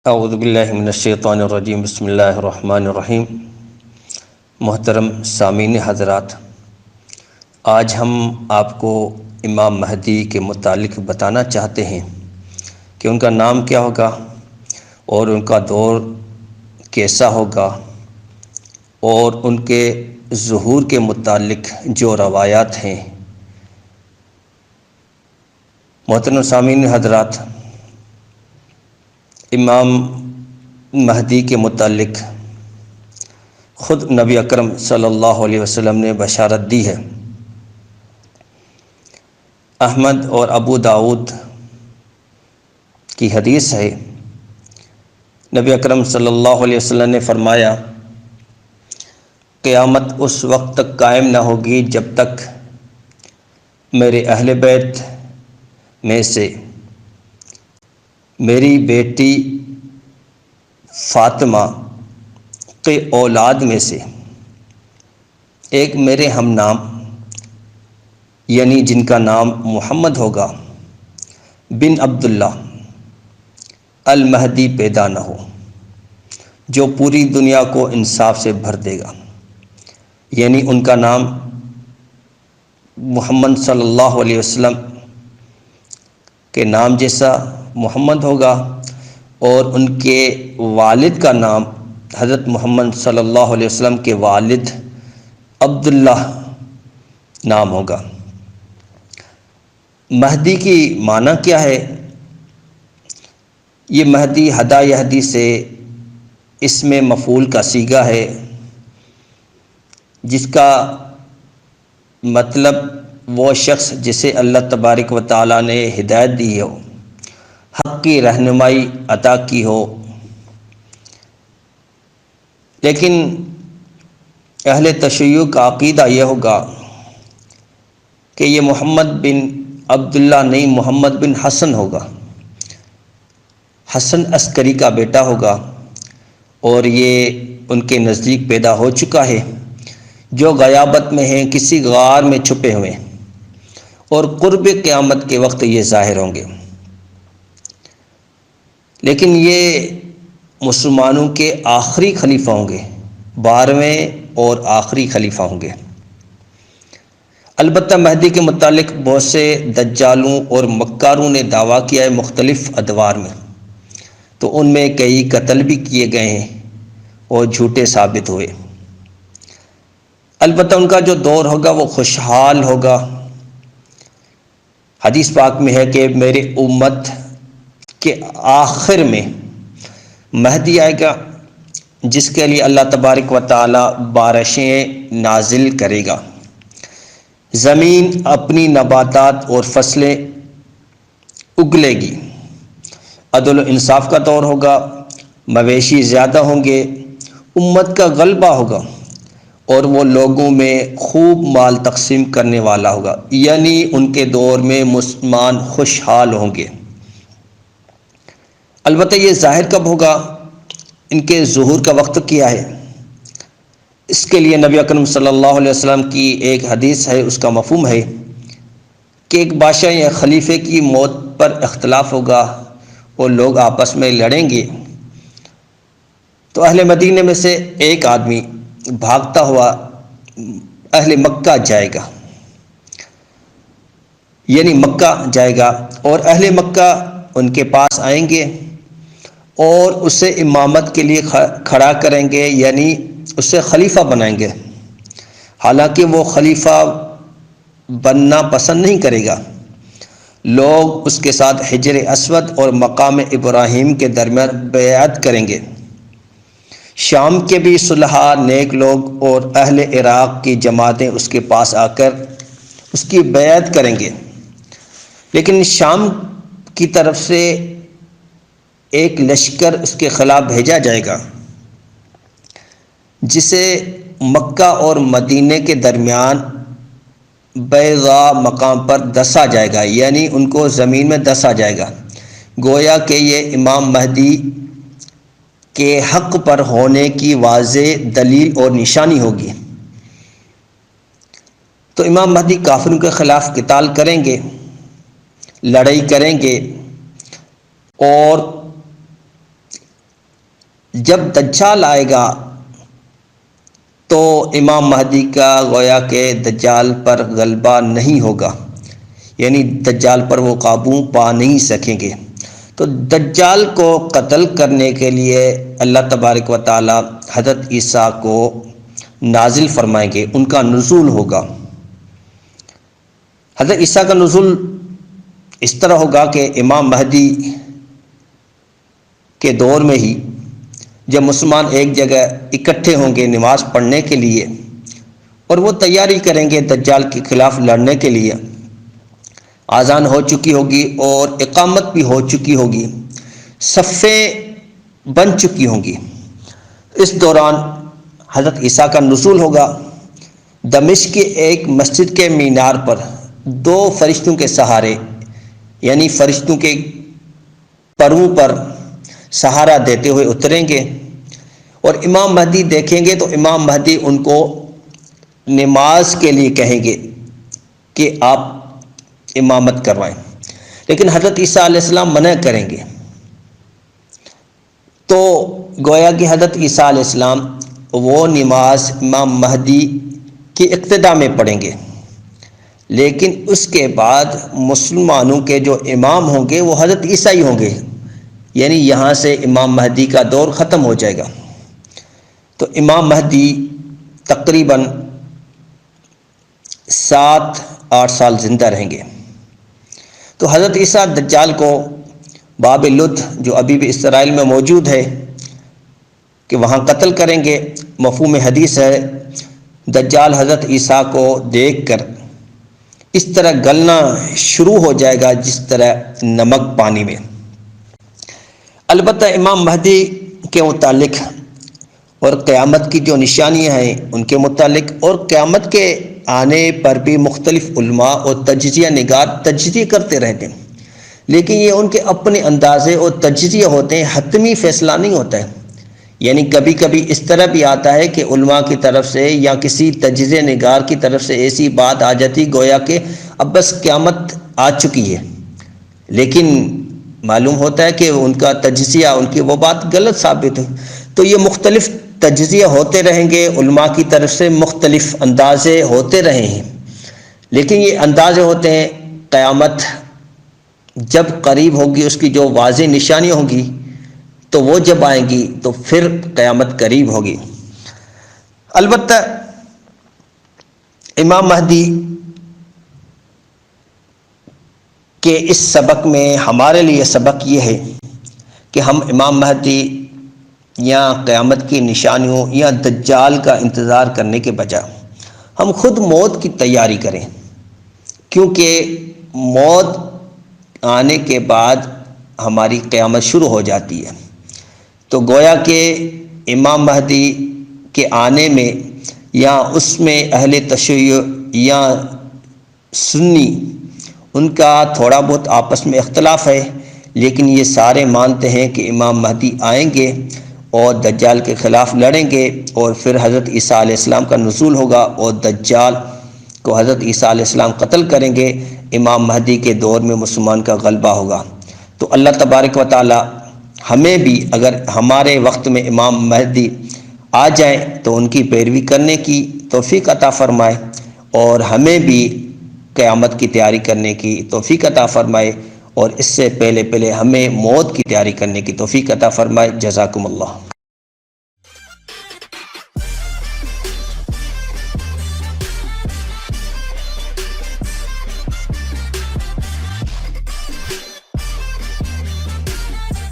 اعوذ باللہ من الشیطان الرجیم بسم اللہ الرحمن الرحیم۔ محترم سامعین حضرات، آج ہم آپ کو امام مہدی کے متعلق بتانا چاہتے ہیں کہ ان کا نام کیا ہوگا اور ان کا دور کیسا ہوگا، اور ان کے ظہور کے متعلق جو روایات ہیں۔ محترم سامعین حضرات، امام مہدی کے متعلق خود نبی اکرم صلی اللہ علیہ وسلم نے بشارت دی ہے۔ احمد اور ابو داؤد کی حدیث ہے، نبی اکرم صلی اللہ علیہ وسلم نے فرمایا، قیامت اس وقت تک قائم نہ ہوگی جب تک میرے اہل بیت میں سے میری بیٹی فاطمہ کے اولاد میں سے ایک میرے ہم نام، یعنی جن کا نام محمد ہوگا، بن عبداللہ المہدی پیدا نہ ہو، جو پوری دنیا کو انصاف سے بھر دے گا۔ یعنی ان کا نام محمد صلی اللہ علیہ وسلم کے نام جیسا محمد ہوگا، اور ان کے والد کا نام حضرت محمد صلی اللہ علیہ وسلم کے والد عبداللہ نام ہوگا۔ مہدی کی معنی کیا ہے؟ یہ مہدی ہدا یہدی سے اسم مفعول کا صیغہ ہے، جس کا مطلب وہ شخص جسے اللہ تبارک و تعالیٰ نے ہدایت دی ہو، حق کی رہنمائی عطا کی ہو۔ لیکن اہل تشیع کا عقیدہ یہ ہوگا کہ یہ محمد بن عبداللہ نہیں، محمد بن حسن ہوگا، حسن عسکری کا بیٹا ہوگا، اور یہ ان کے نزدیک پیدا ہو چکا ہے، جو غیابت میں ہیں، کسی غار میں چھپے ہوئے، اور قرب قیامت کے وقت یہ ظاہر ہوں گے۔ لیکن یہ مسلمانوں کے آخری خلیفہ ہوں گے، 12ویں اور آخری خلیفہ ہوں گے۔ البتہ مہدی کے متعلق بہت سے دجالوں اور مکاروں نے دعویٰ کیا ہے مختلف ادوار میں، تو ان میں کئی قتل بھی کیے گئے ہیں اور جھوٹے ثابت ہوئے۔ البتہ ان کا جو دور ہوگا وہ خوشحال ہوگا۔ حدیث پاک میں ہے کہ میرے امت کے آخر میں مہدی آئے گا، جس کے لیے اللہ تبارک و تعالی بارشیں نازل کرے گا، زمین اپنی نباتات اور فصلیں اگلے گی، عدل و انصاف کا دور ہوگا، مویشی زیادہ ہوں گے، امت کا غلبہ ہوگا، اور وہ لوگوں میں خوب مال تقسیم کرنے والا ہوگا۔ یعنی ان کے دور میں مسلمان خوشحال ہوں گے۔ البتہ یہ ظاہر کب ہوگا، ان کے ظہور کا وقت کیا ہے؟ اس کے لیے نبی اکرم صلی اللہ علیہ وسلم کی ایک حدیث ہے، اس کا مفہوم ہے کہ ایک بادشاہ یا خلیفے کی موت پر اختلاف ہوگا اور لوگ آپس میں لڑیں گے، تو اہل مدینے میں سے ایک آدمی بھاگتا ہوا اہل مکہ جائے گا، یعنی مکہ جائے گا، اور اہل مکہ ان کے پاس آئیں گے اور اسے امامت کے لیے کھڑا کریں گے، یعنی اسے خلیفہ بنائیں گے۔ حالانکہ وہ خلیفہ بننا پسند نہیں کرے گا۔ لوگ اس کے ساتھ حجر اسود اور مقام ابراہیم کے درمیان بیعت کریں گے۔ شام کے بھی صلحاء، نیک لوگ اور اہل عراق کی جماعتیں اس کے پاس آ کر اس کی بیعت کریں گے۔ لیکن شام کی طرف سے ایک لشکر اس کے خلاف بھیجا جائے گا، جسے مکہ اور مدینے کے درمیان بیضاء مقام پر دسا جائے گا، یعنی ان کو زمین میں دسا جائے گا، گویا کہ یہ امام مہدی کے حق پر ہونے کی واضح دلیل اور نشانی ہوگی۔ تو امام مہدی کافروں کے خلاف قتال کریں گے، لڑائی کریں گے، اور جب دجال آئے گا تو امام مہدی کا گویا کہ دجال پر غلبہ نہیں ہوگا، یعنی دجال پر وہ قابو پا نہیں سکیں گے۔ تو دجال کو قتل کرنے کے لیے اللہ تبارک و تعالی حضرت عیسیٰ کو نازل فرمائیں گے، ان کا نزول ہوگا۔ حضرت عیسیٰ کا نزول اس طرح ہوگا کہ امام مہدی کے دور میں ہی جب مسلمان ایک جگہ اکٹھے ہوں گے نماز پڑھنے کے لیے اور وہ تیاری کریں گے دجال کے خلاف لڑنے کے لیے، اذان ہو چکی ہوگی اور اقامت بھی ہو چکی ہوگی، صفیں بن چکی ہوں گی، اس دوران حضرت عیسیٰ کا نزول ہوگا۔ دمشق کی ایک مسجد کے مینار پر دو فرشتوں کے سہارے، یعنی فرشتوں کے پروں پر سہارا دیتے ہوئے اتریں گے اور امام مہدی دیکھیں گے تو امام مہدی ان کو نماز کے لیے کہیں گے کہ آپ امامت کروائیں، لیکن حضرت عیسیٰ علیہ السلام منع کریں گے۔ تو گویا کہ حضرت عیسیٰ علیہ السلام وہ نماز امام مہدی کی اقتداء میں پڑھیں گے، لیکن اس کے بعد مسلمانوں کے جو امام ہوں گے وہ حضرت عیسیٰ ہی ہوں گے، یعنی یہاں سے امام مہدی کا دور ختم ہو جائے گا۔ تو امام مہدی تقریباً 7-8 سال زندہ رہیں گے۔ تو حضرت عیسیٰ دجال کو باب لد جو ابھی بھی اسرائیل میں موجود ہے کہ وہاں قتل کریں گے۔ مفہوم حدیث ہے دجال حضرت عیسیٰ کو دیکھ کر اس طرح گلنا شروع ہو جائے گا جس طرح نمک پانی میں۔ البتہ امام مہدی کے متعلق اور قیامت کی جو نشانیاں ہیں ان کے متعلق اور قیامت کے آنے پر بھی مختلف علماء اور تجزیہ نگار تجزیہ کرتے رہتے ہیں، لیکن یہ ان کے اپنے اندازے اور تجزیہ ہوتے ہیں، حتمی فیصلہ نہیں ہوتا ہے۔ یعنی کبھی کبھی اس طرح بھی آتا ہے کہ علماء کی طرف سے یا کسی تجزیہ نگار کی طرف سے ایسی بات آ جاتی گویا کہ اب بس قیامت آ چکی ہے، لیکن معلوم ہوتا ہے کہ ان کا تجزیہ، ان کی وہ بات غلط ثابت ہے۔ تو یہ مختلف تجزیہ ہوتے رہیں گے، علماء کی طرف سے مختلف اندازے ہوتے رہے ہیں، لیکن یہ اندازے ہوتے ہیں قیامت جب قریب ہوگی، اس کی جو واضح نشانیاں ہوں گی تو وہ جب آئیں گی تو پھر قیامت قریب ہوگی۔ البتہ امام مہدی کہ اس سبق میں ہمارے لیے سبق یہ ہے کہ ہم امام مہدی یا قیامت کی نشانیوں یا دجال کا انتظار کرنے کے بجائے ہم خود موت کی تیاری کریں، کیونکہ موت آنے کے بعد ہماری قیامت شروع ہو جاتی ہے۔ تو گویا کہ امام مہدی کے آنے میں یا اس میں اہل تشیع یا سنی ان کا تھوڑا بہت آپس میں اختلاف ہے، لیکن یہ سارے مانتے ہیں کہ امام مہدی آئیں گے اور دجال کے خلاف لڑیں گے، اور پھر حضرت عیسیٰ علیہ السلام کا نزول ہوگا اور دجال کو حضرت عیسیٰ علیہ السلام قتل کریں گے۔ امام مہدی کے دور میں مسلمان کا غلبہ ہوگا۔ تو اللہ تبارک و تعالی ہمیں بھی اگر ہمارے وقت میں امام مہدی آ جائیں تو ان کی پیروی کرنے کی توفیق عطا فرمائے، اور ہمیں بھی قیامت کی تیاری کرنے کی توفیق عطا فرمائے، اور اس سے پہلے ہمیں موت کی تیاری کرنے کی توفیق عطا فرمائے۔ جزاکم اللہ۔